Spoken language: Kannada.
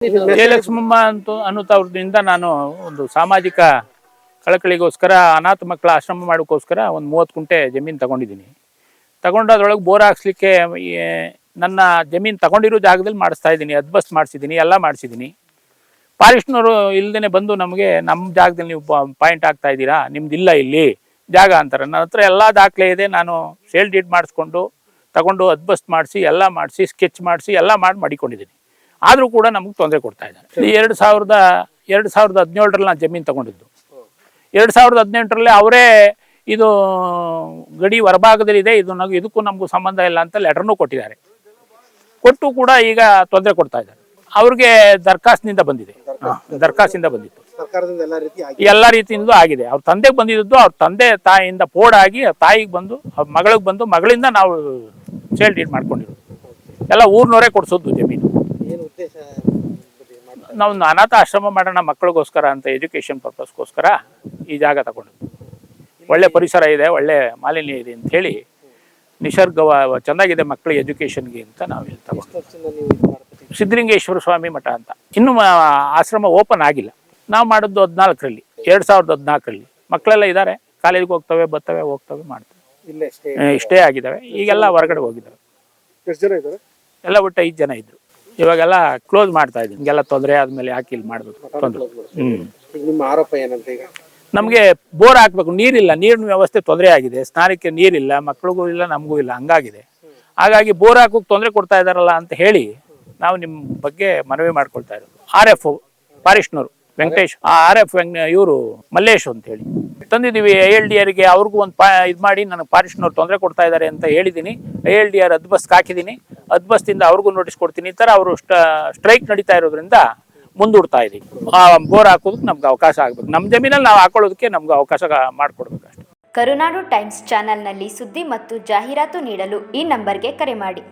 ಜಯಲಕ್ಷ್ಮಮ್ಮ ಅನ್ನುತ್ತವ್ರದಿಂದ ನಾನು ಒಂದು ಸಾಮಾಜಿಕ ಕಳಕಳಿಗೋಸ್ಕರ ಅನಾಥ ಮಕ್ಕಳ ಆಶ್ರಮ ಮಾಡೋಕ್ಕೋಸ್ಕರ ಒಂದು 30 ಗುಂಟೆ ಜಮೀನು ತಗೊಂಡಿದ್ದೀನಿ. ತಗೊಂಡು ಅದರೊಳಗೆ ಬೋರ್ ಹಾಕ್ಸ್ಲಿಕ್ಕೆ ನನ್ನ ಜಮೀನು ತಗೊಂಡಿರೋ ಜಾಗದಲ್ಲಿ ಮಾಡಿಸ್ತಾ ಇದ್ದೀನಿ. ಅದ್ಬಸ್ಟ್ ಮಾಡಿಸಿದ್ದೀನಿ, ಎಲ್ಲ ಮಾಡಿಸಿದ್ದೀನಿ. ಫಾರೆಸ್ಟ್ನವರು ಇಲ್ಲದೇ ಬಂದು ನಮಗೆ ನಮ್ಮ ಜಾಗದಲ್ಲಿ ನೀವು ಪಾಯಿಂಟ್ ಆಗ್ತಾ ಇದ್ದೀರಾ, ನಿಮ್ದಿಲ್ಲ ಇಲ್ಲಿ ಜಾಗ ಅಂತಾರೆ. ನನ್ನ ಹತ್ರ ಎಲ್ಲ ದಾಖಲೆ ಇದೆ. ನಾನು ಸೇಲ್ ಡೀಡ್ ಮಾಡಿಸ್ಕೊಂಡು ತಗೊಂಡು ಅದ್ಬಸ್ಟ್ ಮಾಡಿಸಿ ಎಲ್ಲ ಮಾಡಿಸಿ ಸ್ಕೆಚ್ ಮಾಡಿಸಿ ಎಲ್ಲ ಮಾಡಿಕೊಂಡಿದ್ದೀನಿ. ಆದರೂ ಕೂಡ ನಮಗೆ ತೊಂದರೆ ಕೊಡ್ತಾ ಇದ್ದಾರೆ. 2017ರಲ್ಲಿ ನಾನು ಜಮೀನು ತಗೊಂಡಿದ್ದು. 2018ರಲ್ಲಿ ಅವರೇ ಇದು ಗಡಿ ಹೊರಭಾಗದಲ್ಲಿದೆ, ಇದಕ್ಕೂ ನಮಗೂ ಸಂಬಂಧ ಇಲ್ಲ ಅಂತ ಲೆಟರ್ನೂ ಕೊಟ್ಟಿದ್ದಾರೆ. ಕೊಟ್ಟು ಕೂಡ ಈಗ ತೊಂದರೆ ಕೊಡ್ತಾ ಇದ್ದಾರೆ. ಅವ್ರಿಗೆ ದರ್ಖಾಸ್ತಿನಿಂದ ಬಂದಿದೆ, ದರ್ಖಾಸ್ತಿಂದ ಬಂದಿತ್ತು, ಎಲ್ಲ ರೀತಿಯಿಂದ ಆಗಿದೆ. ಅವ್ರ ತಂದೆಗೆ ಬಂದಿದ್ದು, ಅವ್ರ ತಂದೆ ತಾಯಿಯಿಂದ ಪೋಡಾಗಿ ತಾಯಿಗೆ ಬಂದು ಮಗಳಿಗೆ ಬಂದು ಮಗಳಿಂದ ನಾವು ಸೇಲ್ ಡೀಡ್ ಮಾಡ್ಕೊಂಡಿರೋದು. ಎಲ್ಲ ಊರಿನವರೇ ಕೊಡಿಸೋದು ಜಮೀನು. ನಾವು ಅನಾಥ ಆಶ್ರಮ ಮಾಡೋಣ ಮಕ್ಕಳಿಗೋಸ್ಕರ ಅಂತ, ಎಜುಕೇಷನ್ ಪರ್ಪಸ್ಗೋಸ್ಕರ ಈ ಜಾಗ ತಗೊಂಡಿದ್ದು. ಒಳ್ಳೆ ಪರಿಸರ ಇದೆ, ಒಳ್ಳೆ ಮಾಲಿನ್ಯ ಇದೆ ಅಂತ ಹೇಳಿ, ನಿಸರ್ಗ ಚೆನ್ನಾಗಿದೆ ಮಕ್ಕಳಿಗೆ ಎಜುಕೇಷನ್ಗೆ ಅಂತ ನಾವು ಇಲ್ಲಿ ತಗೊಂಡು. ಸಿದ್ಧಲಿಂಗೇಶ್ವರ ಸ್ವಾಮಿ ಮಠ ಅಂತ. ಇನ್ನೂ ಆಶ್ರಮ ಓಪನ್ ಆಗಿಲ್ಲ. ನಾವು ಮಾಡಿದ್ದು 14ರಲ್ಲಿ, 2014ರಲ್ಲಿ. ಮಕ್ಕಳೆಲ್ಲ ಇದ್ದಾರೆ, ಕಾಲೇಜ್ಗೆ ಹೋಗ್ತವೆ, ಬರ್ತವೆ, ಹೋಗ್ತವೆ, ಮಾಡ್ತವೆ. ಇಷ್ಟೇ ಆಗಿದ್ದಾವೆ. ಈಗೆಲ್ಲ ಹೊರಗಡೆ ಹೋಗಿದ್ದಾವೆ. ಎಲ್ಲ ಒಟ್ಟು 5 ಜನ ಇದ್ರು. ಇವಾಗೆಲ್ಲ ಕ್ಲೋಸ್ ಮಾಡ್ತಾ ಇದ್ದೀನಿ. ಹಿಂಗೆಲ್ಲ ತೊಂದರೆ ಆದ್ಮೇಲೆ ಯಾಕೆ ಇಲ್ಲಿ ಮಾಡಬೇಕು ತೊಂದರೆ. ನಿಮ್ಮ ಆರೋಪ ಏನಂತ? ಈಗ ನಮಗೆ ಬೋರ್ ಹಾಕ್ಬೇಕು, ನೀರಿಲ್ಲ, ನೀರಿನ ವ್ಯವಸ್ಥೆ ತೊಂದರೆ ಆಗಿದೆ. ಸ್ನಾನಕ್ಕೆ ನೀರಿಲ್ಲ, ಮಕ್ಳಿಗೂ ಇಲ್ಲ, ನಮಗೂ ಇಲ್ಲ, ಹಂಗಾಗಿದೆ. ಹಾಗಾಗಿ ಬೋರ್ ಹಾಕೋಕೆ ತೊಂದರೆ ಕೊಡ್ತಾ ಇದ್ದಾರಲ್ಲ ಅಂತ ಹೇಳಿ ನಾವು ನಿಮ್ಮ ಬಗ್ಗೆ ಮನವಿ ಮಾಡ್ಕೊಳ್ತಾ ಇರೋದು. RF ಫಾರೆಸ್ಟ್ನವರು ವೆಂಕಟೇಶ್, RF ಇವರು ಮಲ್ಲೇಶ್ ಅಂತ ಹೇಳಿ ತಂದಿದ್ದೀವಿ. ALDRಗೆ ಅವ್ರಿಗೂ ಒಂದು ಇದು ಮಾಡಿ ನನಗೆ ಫಾರೆಸ್ಟ್ನವ್ರು ತೊಂದರೆ ಕೊಡ್ತಾ ಇದ್ದಾರೆ ಅಂತ ಹೇಳಿದ್ದೀನಿ. ALDR ಅದ್ಬಸ್ಗೆ ಹಾಕಿದ್ದೀನಿ. ಅದ್ಬಸ್ತಿಂದ ಅವ್ರಿಗೂ ನೋಟಿಸ್ ಕೊಡ್ತೀನಿ. ಈ ಥರ ಅವರು ಸ್ಟ್ರೈಕ್ ನಡೀತಾ ಇರೋದ್ರಿಂದ ಮುಂದೂಡ್ತಾ ಇದ್ದೀವಿ. ಬೋರ್ ಹಾಕೋದಕ್ಕೆ ನಮ್ಗೆ ಅವಕಾಶ ಆಗಬೇಕು. ನಮ್ಮ ಜಮೀನಲ್ಲಿ ನಾವು ಹಾಕೊಳ್ಳೋದಕ್ಕೆ ನಮ್ಗೆ ಅವಕಾಶ ಮಾಡಿಕೊಡ್ಬೇಕು ಅಷ್ಟೇ. ಕರುನಾಡು ಟೈಮ್ಸ್ ಚಾನೆಲ್ನಲ್ಲಿ ಸುದ್ದಿ ಮತ್ತು ಜಾಹೀರಾತು ನೀಡಲು ಈ ನಂಬರ್ಗೆ ಕರೆ ಮಾಡಿ.